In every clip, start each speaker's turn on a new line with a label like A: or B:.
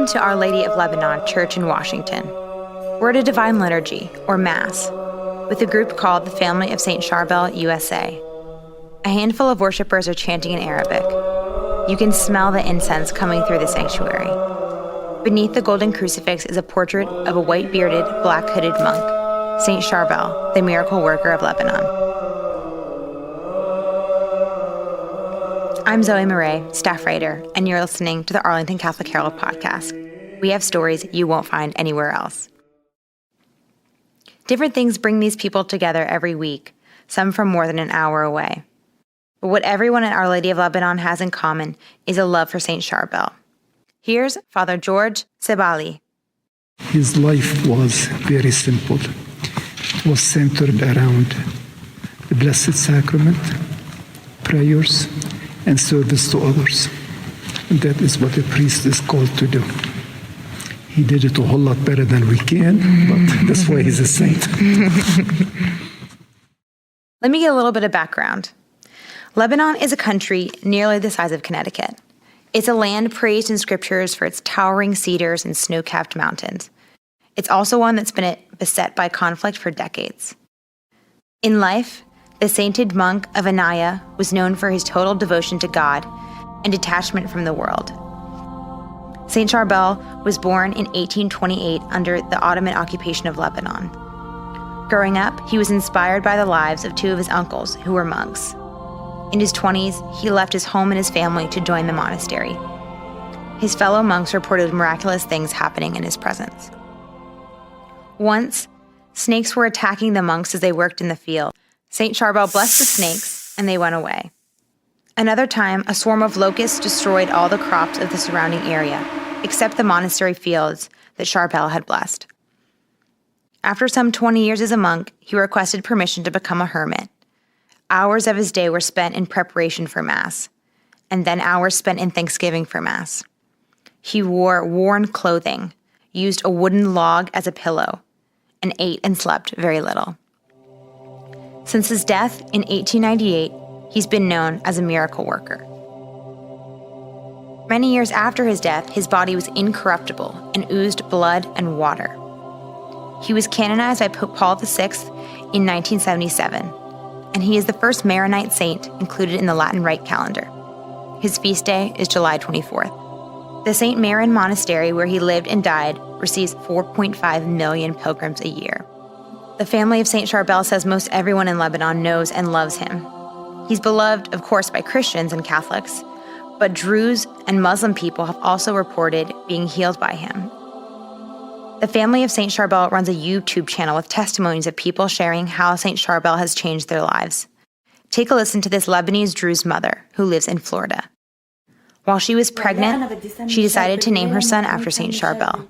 A: to Our Lady of Lebanon Church in Washington. We're at a divine liturgy, or Mass, with a group called the Family of St. Sharbel, USA. A handful of worshipers are chanting in Arabic. You can smell the incense coming through the sanctuary. Beneath the golden crucifix is a portrait of a white-bearded, black-hooded monk, St. Sharbel, the miracle worker of Lebanon. I'm Zoey Maraist, staff writer, and you're listening to the Arlington Catholic Herald podcast. We have stories you won't find anywhere else. Different things bring these people together every week, some from more than an hour away. But what everyone at Our Lady of Lebanon has in common is a love for St. Sharbel. Here's Father George Sebali.
B: His life was very simple. It was centered around the Blessed Sacrament, prayers, and service to others. And that is what a priest is called to do. He did it a whole lot better than we can, but that's why he's a saint.
A: Let me get a little bit of background. Lebanon is a country nearly the size of Connecticut. It's a land praised in scriptures for its towering cedars and snow-capped mountains. It's also one that's been beset by conflict for decades. In life, the sainted monk of Annaya was known for his total devotion to God and detachment from the world. St. Sharbel was born in 1828 under the Ottoman occupation of Lebanon. Growing up, he was inspired by the lives of two of his uncles who were monks. In his 20s, he left his home and his family to join the monastery. His fellow monks reported miraculous things happening in his presence. Once, snakes were attacking the monks as they worked in the field. St. Sharbel blessed the snakes, and they went away. Another time, a swarm of locusts destroyed all the crops of the surrounding area, except the monastery fields that Sharbel had blessed. After some 20 years as a monk, he requested permission to become a hermit. Hours of his day were spent in preparation for Mass, and then hours spent in thanksgiving for Mass. He wore worn clothing, used a wooden log as a pillow, and ate and slept very little. Since his death in 1898, he's been known as a miracle worker. Many years after his death, his body was incorruptible and oozed blood and water. He was canonized by Pope Paul VI in 1977, and he is the first Maronite saint included in the Latin Rite calendar. His feast day is July 24th. The St. Maron Monastery, where he lived and died, receives 4.5 million pilgrims a year. The family of St. Sharbel says most everyone in Lebanon knows and loves him. He's beloved, of course, by Christians and Catholics, but Druze and Muslim people have also reported being healed by him. The family of St. Sharbel runs a YouTube channel with testimonies of people sharing how St. Sharbel has changed their lives. Take a listen to this Lebanese Druze mother who lives in Florida. While she was pregnant, she decided to name her son after St. Sharbel,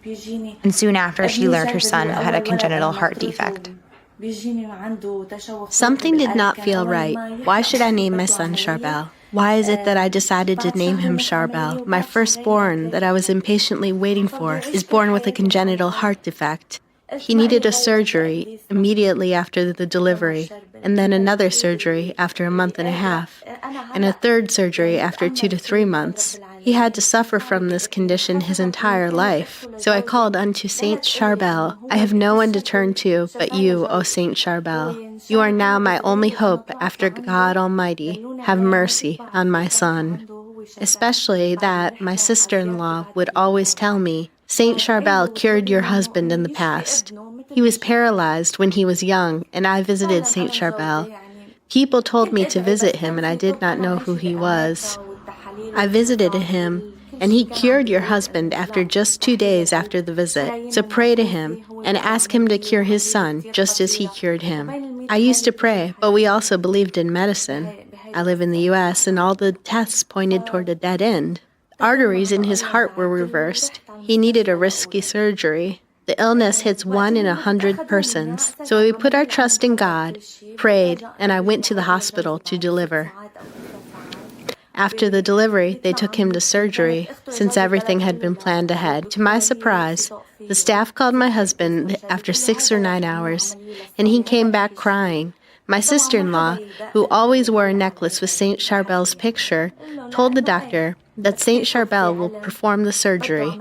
A: and soon after she learned her son had a congenital heart defect.
C: Something did not feel right. Why should I name my son Sharbel? Why is it that I decided to name him Sharbel? My firstborn, that I was impatiently waiting for, is born with a congenital heart defect. He needed a surgery immediately after the delivery, and then another surgery after a month and a half, and a third surgery after 2 to 3 months. He had to suffer from this condition his entire life. So I called unto Saint Sharbel. I have no one to turn to but you, O Saint Sharbel. You are now my only hope after God Almighty. Have mercy on my son. Especially that my sister-in-law would always tell me, Saint Sharbel cured your husband in the past. He was paralyzed when he was young, and I visited Saint Sharbel. People told me to visit him, and I did not know who he was. I visited him, and he cured your husband after just 2 days after the visit. So pray to him, and ask him to cure his son, just as he cured him. I used to pray, but we also believed in medicine. I live in the U.S., and all the tests pointed toward a dead end. Arteries in his heart were reversed. He needed a risky surgery. The illness hits 1 in 100 persons. So we put our trust in God, prayed, and I went to the hospital to deliver. After the delivery, they took him to surgery, since everything had been planned ahead. To my surprise, the staff called my husband after 6 or 9 hours, and he came back crying. My sister-in-law, who always wore a necklace with St. Sharbel's picture, told the doctor, that Saint Sharbel will perform the surgery.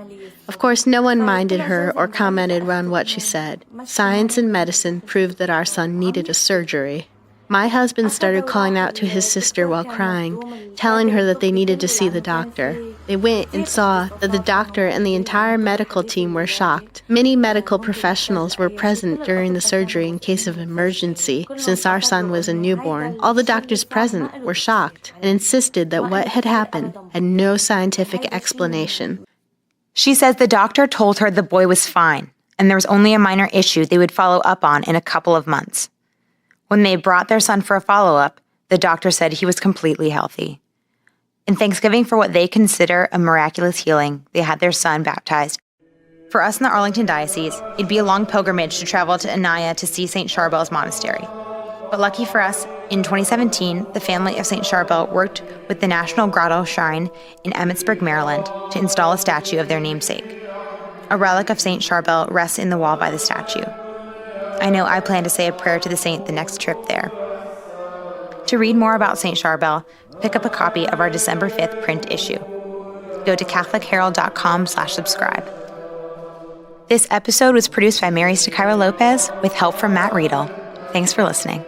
C: Of course, no one minded her or commented on what she said. Science and medicine proved that our son needed a surgery. My husband started calling out to his sister while crying, telling her that they needed to see the doctor. They went and saw that the doctor and the entire medical team were shocked. Many medical professionals were present during the surgery in case of emergency, since our son was a newborn. All the doctors present were shocked and insisted that what had happened had no scientific explanation.
A: She says the doctor told her the boy was fine, and there was only a minor issue they would follow up on in a couple of months. When they brought their son for a follow-up, the doctor said he was completely healthy. In thanksgiving for what they consider a miraculous healing, they had their son baptized. For us in the Arlington Diocese, it'd be a long pilgrimage to travel to Annaya to see St. Sharbel's monastery. But lucky for us, in 2017, the family of St. Sharbel worked with the National Grotto Shrine in Emmitsburg, Maryland, to install a statue of their namesake. A relic of St. Sharbel rests in the wall by the statue. I know I plan to say a prayer to the saint the next trip there. To read more about St. Sharbel, pick up a copy of our December 5th print issue. Go to CatholicHerald.com/subscribe. This episode was produced by Mary Stachyra Lopez with help from Matt Riedel. Thanks for listening.